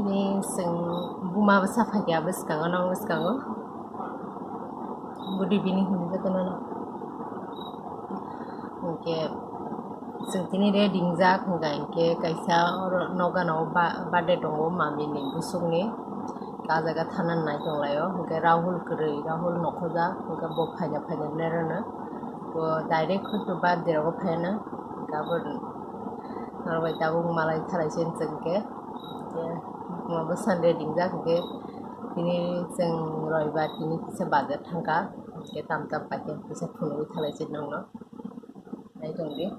Ini sing buma besar pagi abis kangen nong bes kangen. Budi bini hindi ka tanan. Oke, sing tini dia dingza kungga ke kaisa or noga no bade tongo mami ni busung ni. Kaza ka tanan nai tong layo. Oke Rahul kiri Rahul nokhoja. Oke bo phanya nerana. Bo direct kutu bad dira ko phanya. Kabur narwai tabung malai thalai sen sengke. Mama Sunday dingza ke ini sing roiba ini bisa bazar thangka ke tam pakai bisa phunu thalai chen nong no nai tong di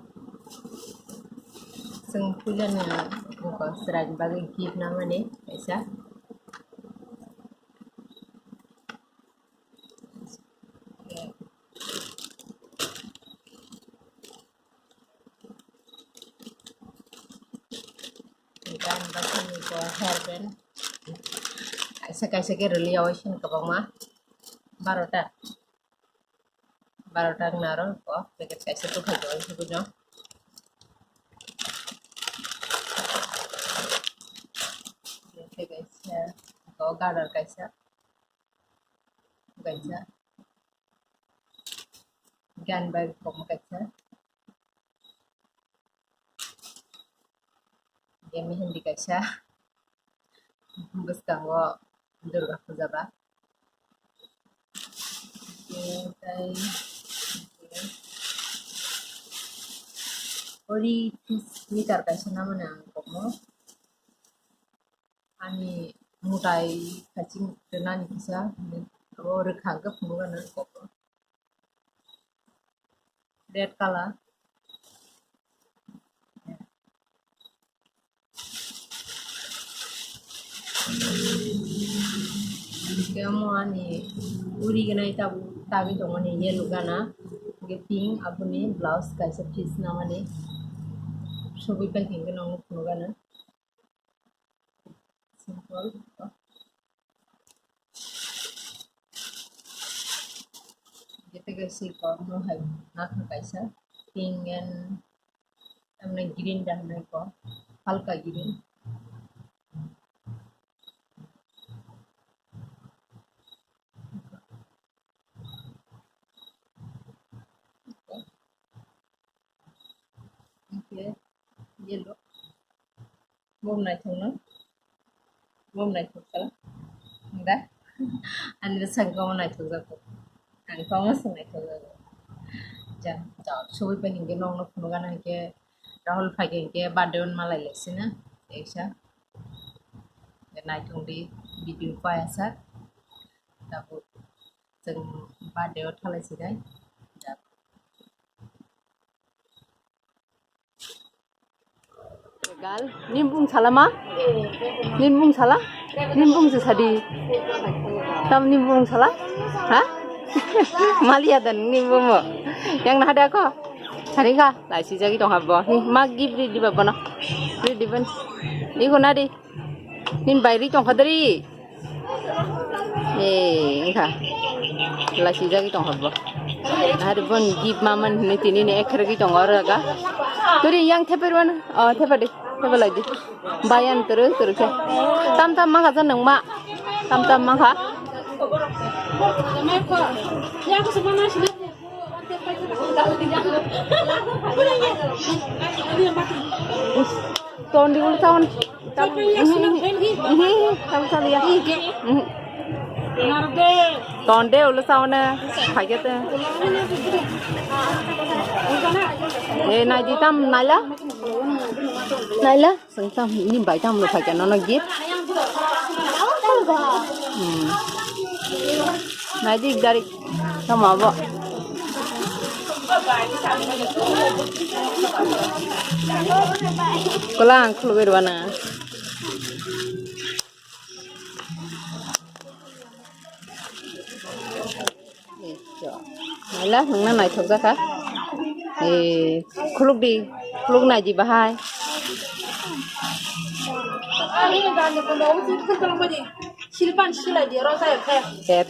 sing pulan ko sraj bagi kip na mane aisa ikan basi ko hairband kaisa ke reli awation kabang ma 12টা naro ko packet kaisa to khajo sugujo ये kaisa ko gadar kaisa gan bag ko kaisa ये mehndi kaisa bus kanggo Durga Puja ba Ori mitar kaisa namanya komo ani mutai kacing tenani bisa or khagap mugan komo red color Kamu ani uri gana itabu tagi dong ani yellow gana pink apuni blouse kaisa piece namanya sobi packing gana nong gana simple jete kaisi ko mo hai nak kaisa pink and amne green dan ko halka green okay yellow mom nai thong no mom nai thong kala nda ani sang ko nai thong ja ko ang ko ma sang nai thong ja ja sobi packing ge nong no gana ke Rahul phage ke badon malai leksina eksa nai thong di video pa asa tabu sing badeo thalai sidai gal nimbung salama nimbung sala nimbung se sadi tam nimbung sala ha malia dan nimbung mo yang nada ko hari ka lai si jagi tong habbo ni mag give di babana di ban ni ko nadi nin bairi tong khadri ka lai si jagi tong habbo hari bon give maman ni tini ne ekher gi tong oraga turi yang teperwan tepadi tepalagi bayan terus ke tam mangka janang ma tam mangka ton di tahun tam ya ton de ulu tahun kaget nai di tam nala sengtam ini bai tam lo pakai nono gip nai di dari sama apa kolang keluar mana nala nang nai thok ja ka khuluk di khuluk nai ji bahai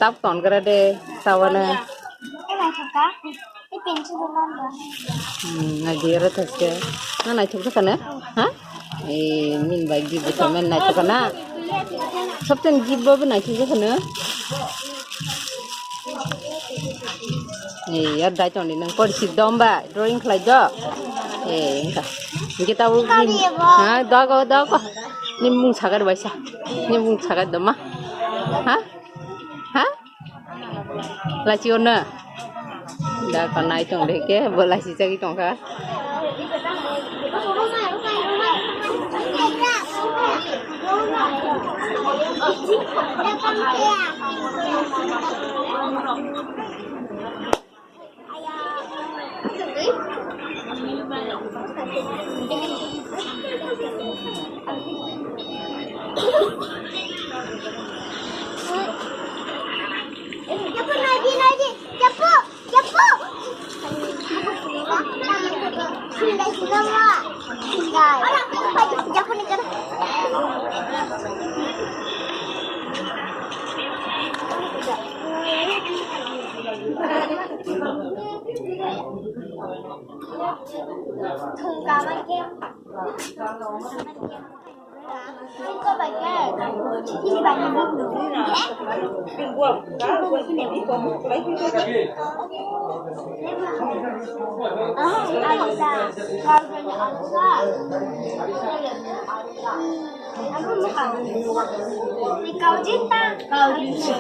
tap ton kara de sawana ngaji ra thak na nai thok kana ha min bai gi bu men nai thok na सबten गिब्बो नाखि जखनो ए यार दाइ तंनि नों परिसित दम्बा drawing खालायदो ए Inca kita ha dago ni mung sagar baisa ni mung sagar doma ha laci ona da kanai tong de ke bolasi jagi tong ka có bài kê thì bài này nó cầu chết ta cầu xe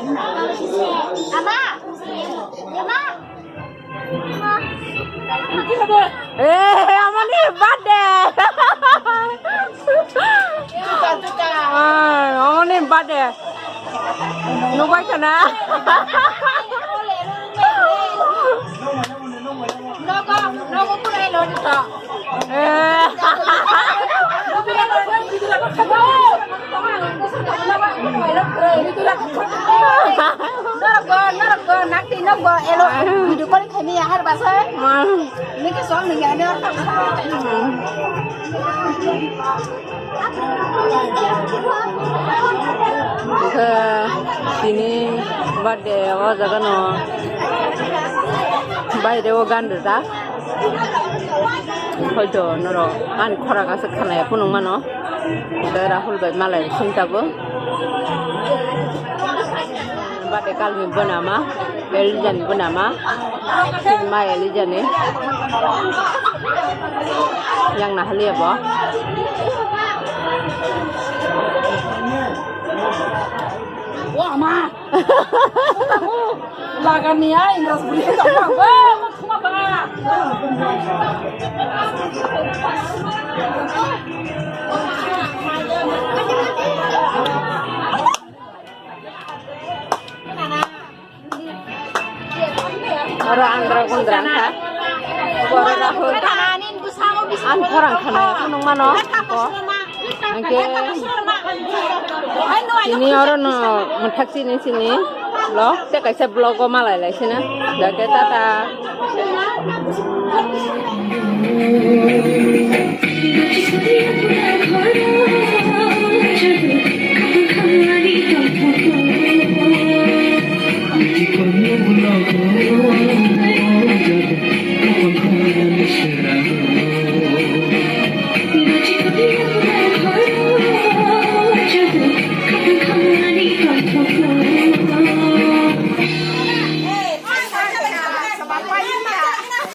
ama amani bade amani bade nubai kana nó có cái này luôn đó nanti nunggu elo video call kami ya har bahasa ini ke soal nih ada ke sini bade awa jaga no বাইরে ও গান রা হয়তো নর আন খরা গাছে খানায় কোনো মানো রাহুল ভাই মালাই চিন্তাবো বাটে কালমি বনামা এলিজানি বনামা মা এলিজানি yang nah liya bo wah ma lagan niya indras beli sama cuma ba orang andra kundrang ka orang rahul an orang kana kunung mano ko angke ini orang no mentak sini lo te kaisa blog malai lai sina da ke tata Kami